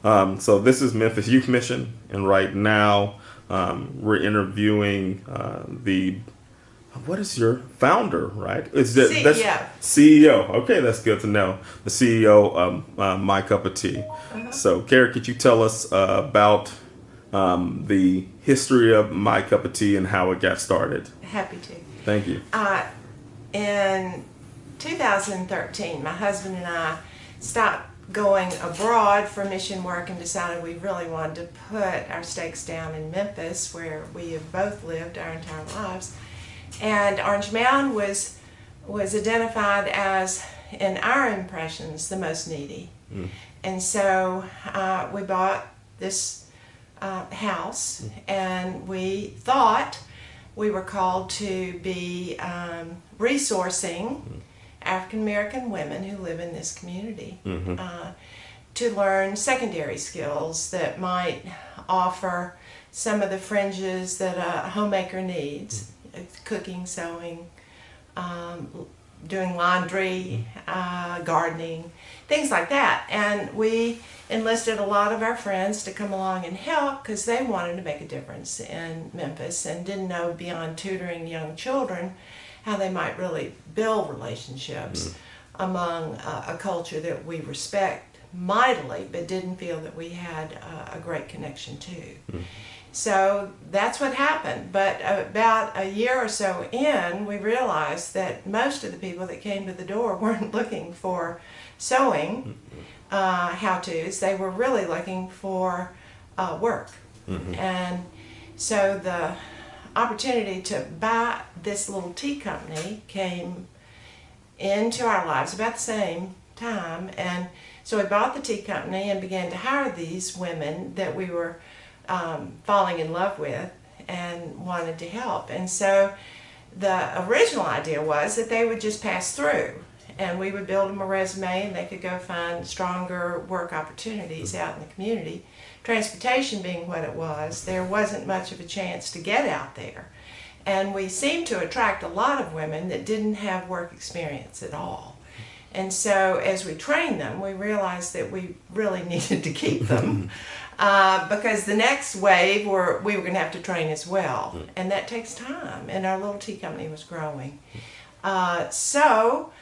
So this is Memphis Youth Mission, and right now we're interviewing the what is your founder, right? That's CEO. CEO. Okay, that's good to know. The CEO of My Cup of Tea. Uh-huh. So, Kara, could you tell us about the history of My Cup of Tea and how it got started? Happy to. Thank you. In 2013, my husband and I stopped going abroad for mission work and decided we really wanted to put our stakes down in Memphis, where we have both lived our entire lives. And Orange Mound was identified as, in our impressions, the most needy. And so we bought this house, and we thought we were called to be resourcing African American women who live in this community to learn secondary skills that might offer some of the fringes that a homemaker needs: cooking, sewing, doing laundry, gardening, things like that. And we enlisted a lot of our friends to come along and help because they wanted to make a difference in Memphis and didn't know, beyond tutoring young children, how they might really build relationships among a culture that we respect mightily but didn't feel that we had a great connection to. So that's what happened. But about a year or so in, we realized that most of the people that came to the door weren't looking for sewing how-tos. They were really looking for work. And so the opportunity to buy this little tea company came into our lives about the same time. And so we bought the tea company and began to hire these women that we were falling in love with and wanted to help. And so the original idea was that they would just pass through and we would build them a resume and they could go find stronger work opportunities out in the community. Transportation being what it was, there wasn't much of a chance to get out there. And we seemed to attract a lot of women that didn't have work experience at all. And so as we trained them, we realized that we really needed to keep them because the next wave we were going to have to train as well. And that takes time, and our little tea company was growing. So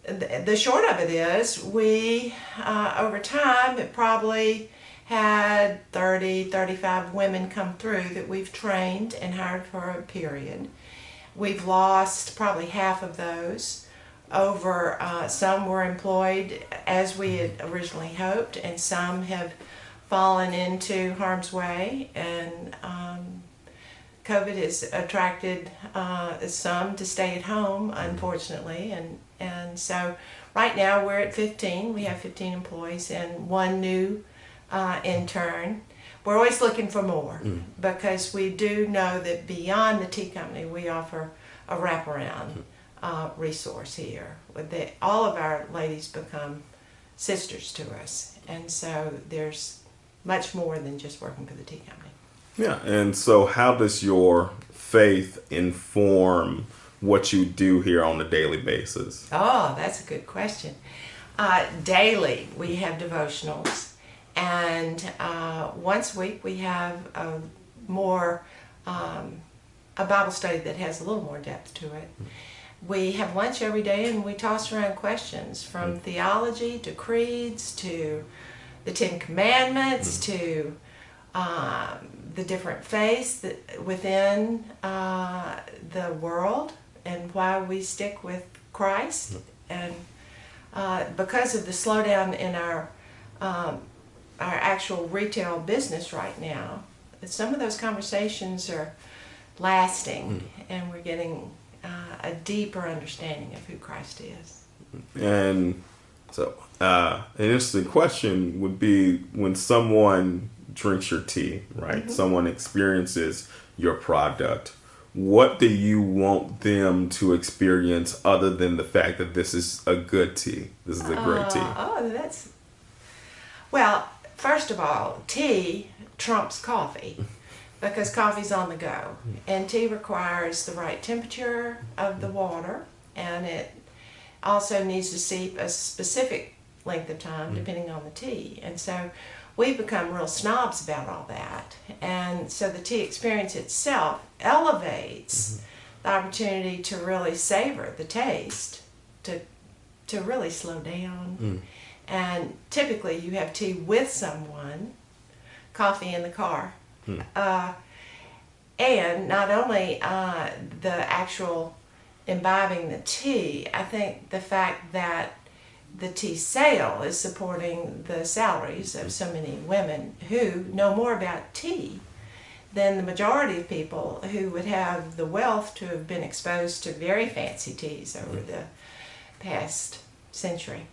the short of it is we, over time, it probably had 30, 35 women come through that we've trained and hired for a period. We've lost probably half of those. Over some were employed as we had originally hoped, and some have fallen into harm's way, and COVID has attracted some to stay at home, unfortunately, and so right now we're at 15. We have 15 employees and one new intern. We're always looking for more because we do know that beyond the tea company we offer a wraparound resource here. All of our ladies become sisters to us, and so there's much more than just working for the tea company. Yeah, and so how does your faith inform what you do here on a daily basis? Oh, that's a good question. Daily we have devotionals, and once a week we have a Bible study that has a little more depth to it. We have lunch every day, and we toss around questions from theology to creeds to the Ten Commandments to the different faiths within the world and why we stick with Christ. And because of the slowdown in our actual retail business right now, some of those conversations are lasting, and we're getting a deeper understanding of who Christ is. And so an interesting question would be, when someone drinks your tea, right? Someone experiences your product, what do you want them to experience other than the fact that this is a good tea? This is a great tea. Well, first of all, tea trumps coffee because coffee's on the go, and tea requires the right temperature of the water, and it also needs to steep a specific length of time depending on the tea. And so we become real snobs about all that. And so the tea experience itself elevates the opportunity to really savor the taste, to really slow down. And typically you have tea with someone, coffee in the car. And not only the actual imbibing the tea, I think the fact that the tea sale is supporting the salaries of so many women who know more about tea than the majority of people who would have the wealth to have been exposed to very fancy teas over the past century.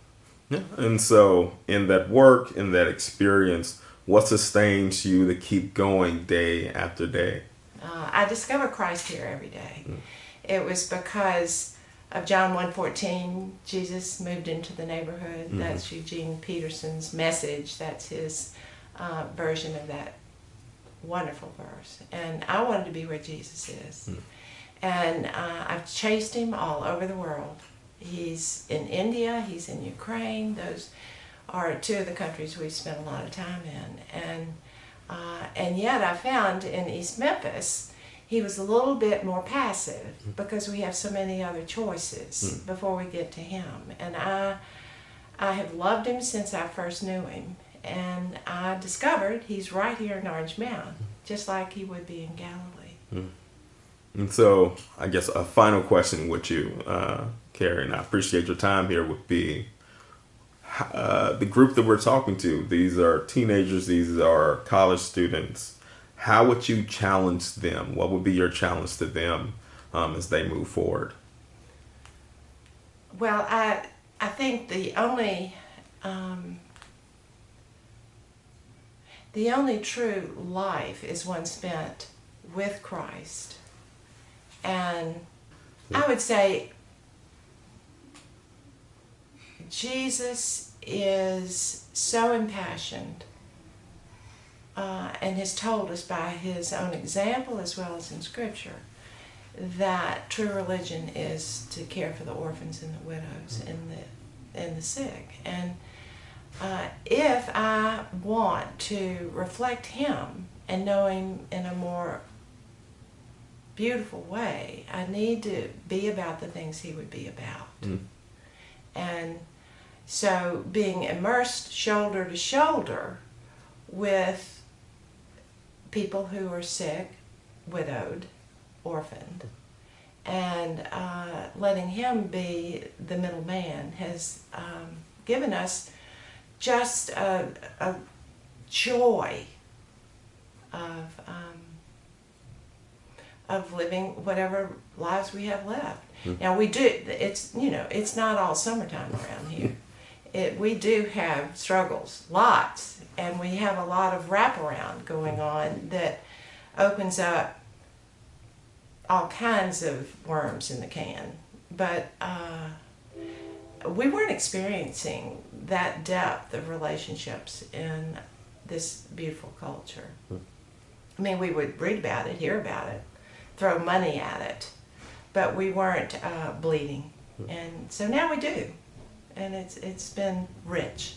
Yeah. And so in that work, in that experience, what sustains you to keep going day after day? I discover Christ here every day. It was because of John 1:14, Jesus moved into the neighborhood. That's Eugene Peterson's message. That's his version of that wonderful verse. And I wanted to be where Jesus is. And I've chased him all over the world. He's in India, he's in Ukraine. Those are two of the countries we've spent a lot of time in. And yet I found in East Memphis, he was a little bit more passive because we have so many other choices before we get to him. And I have loved him since I first knew him. And I discovered he's right here in Orange Mound, just like he would be in Galilee. And so I guess a final question with you, Carrie, and I appreciate your time here, would be the group that we're talking to. These are teenagers, these are college students. How would you challenge them? What would be your challenge to them as they move forward? Well, I think the only true life is one spent with Christ. And I would say Jesus is so impassioned and has told us by his own example as well as in Scripture that true religion is to care for the orphans and the widows and the sick. And if I want to reflect him and know him in a more beautiful way, I need to be about the things he would be about. And so being immersed shoulder to shoulder with people who are sick, widowed, orphaned, and letting him be the middleman has given us just a joy of living whatever lives we have left. Now we do, it's not all summertime around here. We do have struggles, lots, and we have a lot of wraparound going on that opens up all kinds of worms in the can. But we weren't experiencing that depth of relationships in this beautiful culture. I mean, we would read about it, hear about it, throw money at it, but we weren't bleeding. And so now we do, and it's been rich.